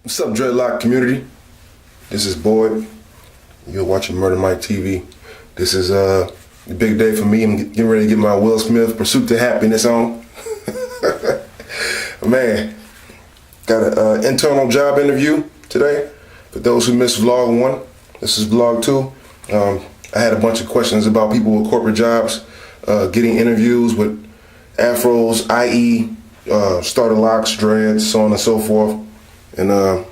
What's up, Dreadlock community? This is Boyd. You're watching Murder Mike TV. This is the big day for me. I'm getting ready to get my Will Smith Pursuit to Happiness on. Man, got an internal job interview today. For those who missed vlog 1, this is vlog 2. I had a bunch of questions about people with corporate jobs, getting interviews with afros, i.e. Starter locks, dreads, so on and so forth. And I'll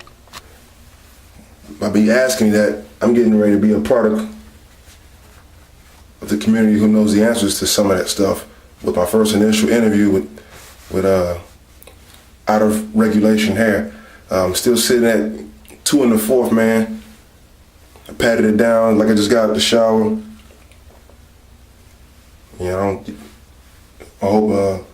be asking that. I'm getting ready to be a part of the community who knows the answers to some of that stuff with my first initial interview with out of regulation hair. Still sitting at 2 in the 4th, man. I patted it down like I just got out the shower. I hope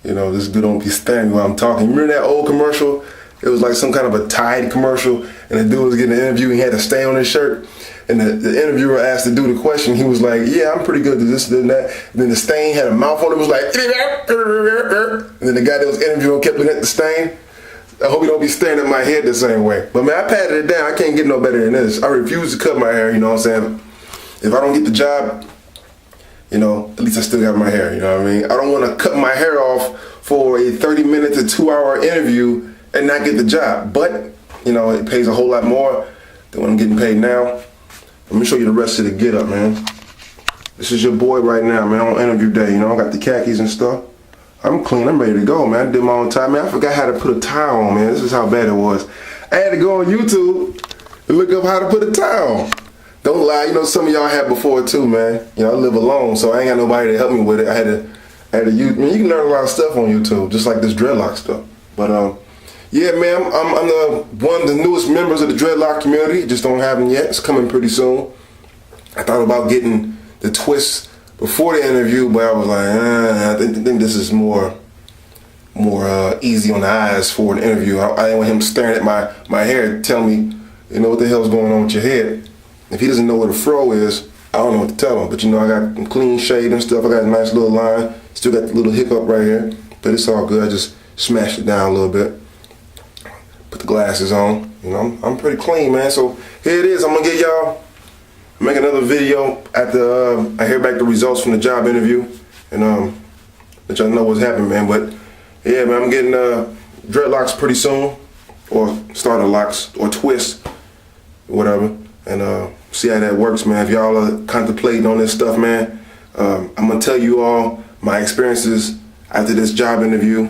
this good don't be staring while I'm talking. Remember that old commercial? It was like some kind of a Tide commercial, and the dude was getting an interview, and he had a stain on his shirt, and the interviewer asked the dude a question. He was like, yeah, I'm pretty good at this and that. And then the stain had a mouth on it. It was like, and then the guy that was interviewing kept looking at the stain. I hope you don't be staring at my head the same way. But man, I patted it down. I can't get no better than this. I refuse to cut my hair, you know what I'm saying? If I don't get the job, at least I still have my hair, you know what I mean? I don't want to cut my hair off for a 30-minute to 2-hour interview and not get the job. But, it pays a whole lot more than what I'm getting paid now. Let me show you the rest of the get up, man. This is your boy right now, man, on interview day. I got the khakis and stuff. I'm clean, I'm ready to go, man. I did my own tie, man. I forgot how to put a tie on, man. This is how bad it was. I had to go on YouTube and look up how to put a tie on. Don't lie, some of y'all had before too, man. I live alone, so I ain't got nobody to help me with it. I had to use, you can learn a lot of stuff on YouTube, just like this dreadlock stuff. But yeah, man, I'm one of the newest members of the dreadlock community. Just don't have them yet. It's coming pretty soon. I thought about getting the twist before the interview, but I was like, I think this is more easy on the eyes for an interview. I didn't want him staring at my hair, telling me, what the hell's going on with your head. If he doesn't know what a fro is, I don't know what to tell him. But I got them clean shade and stuff. I got a nice little line. Still got the little hiccup right here, but it's all good. I just smashed it down a little bit. Put the glasses on. I'm pretty clean, man. So here it is. I'm gonna get y'all. Make another video after I hear back the results from the job interview, and let y'all know what's happening, man. But yeah, man, I'm getting dreadlocks pretty soon, or starter locks, or twist, whatever, and see how that works, man. If y'all are contemplating on this stuff, man, I'm gonna tell you all my experiences after this job interview.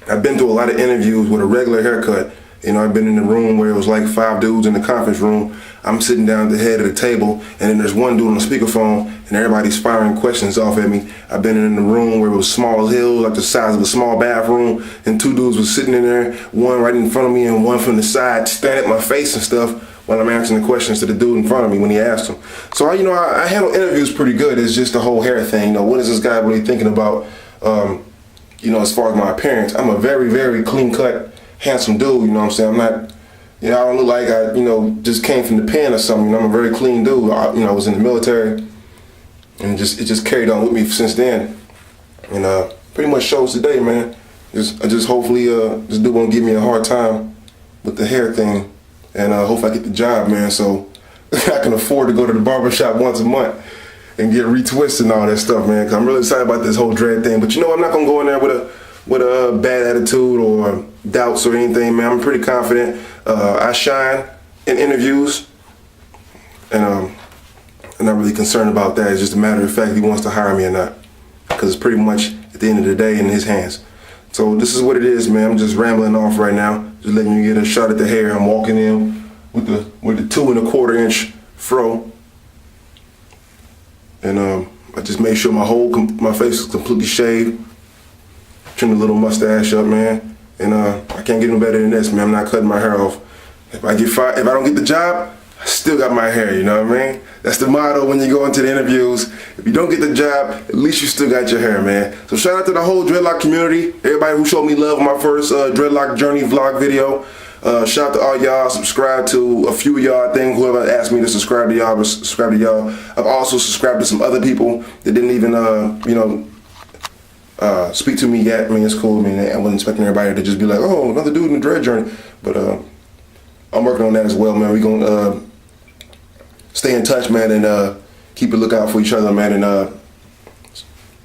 I've been through a lot of interviews with a regular haircut. I've been in the room where it was like 5 dudes in the conference room. I'm sitting down at the head of the table, and then there's one dude on the speakerphone, and everybody's firing questions off at me. I've been in the room where it was small as hell, like the size of a small bathroom, and 2 dudes was sitting in there, one right in front of me and one from the side, staring at my face and stuff while I'm answering the questions to the dude in front of me when he asked them. So, I handle interviews pretty good. It's just the whole hair thing. What is this guy really thinking about? As far as my appearance, I'm a very, very clean-cut, handsome dude, I'm saying? I'm not, I don't look like I, just came from the pen or something. I'm a very clean dude. I was in the military, and it just carried on with me since then. And pretty much shows today, man. Hopefully this dude won't give me a hard time with the hair thing, and hopefully I get the job, man, so I can afford to go to the barbershop once a month and get retwisted and all that stuff, man, because I'm really excited about this whole dread thing. But I'm not going to go in there with a bad attitude or doubts or anything, man. I'm pretty confident. I shine in interviews, and I'm not really concerned about that. It's just a matter of fact if he wants to hire me or not, because it's pretty much at the end of the day in his hands. So this is what it is, man. I'm just rambling off right now, just letting you get a shot at the hair. I'm walking in with the 2¼ inch fro. And I just made sure my face is completely shaved. Trimmed a little mustache up, man. And I can't get no better than this, man. I'm not cutting my hair off. If I don't get the job, I still got my hair, you know what I mean? That's the motto when you go into the interviews. If you don't get the job, at least you still got your hair, man. So shout out to the whole dreadlock community. Everybody who showed me love on my first dreadlock journey vlog video. Shout out to all y'all. Subscribe to a few of y'all. I think whoever asked me to subscribe to y'all, subscribe to y'all. I've also subscribed to some other people that didn't even, speak to me yet. I mean, it's cool. I mean, I wasn't expecting everybody to just be like, oh, another dude in the dread journey. But I'm working on that as well, man. We gonna stay in touch, man, and keep a lookout for each other, man, and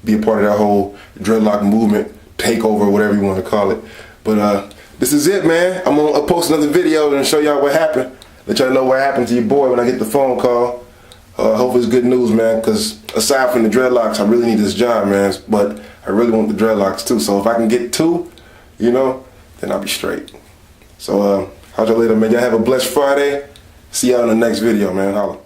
be a part of that whole dreadlock movement, takeover, whatever you want to call it. But this is it, man. I'm gonna post another video and show y'all what happened. Let y'all know what happened to your boy when I get the phone call. Hope it's good news, man, because aside from the dreadlocks, I really need this job, man. But I really want the dreadlocks too. So if I can get 2, you know, then I'll be straight. So, how's y'all later, man? Y'all have a blessed Friday. See y'all in the next video, man. Holla.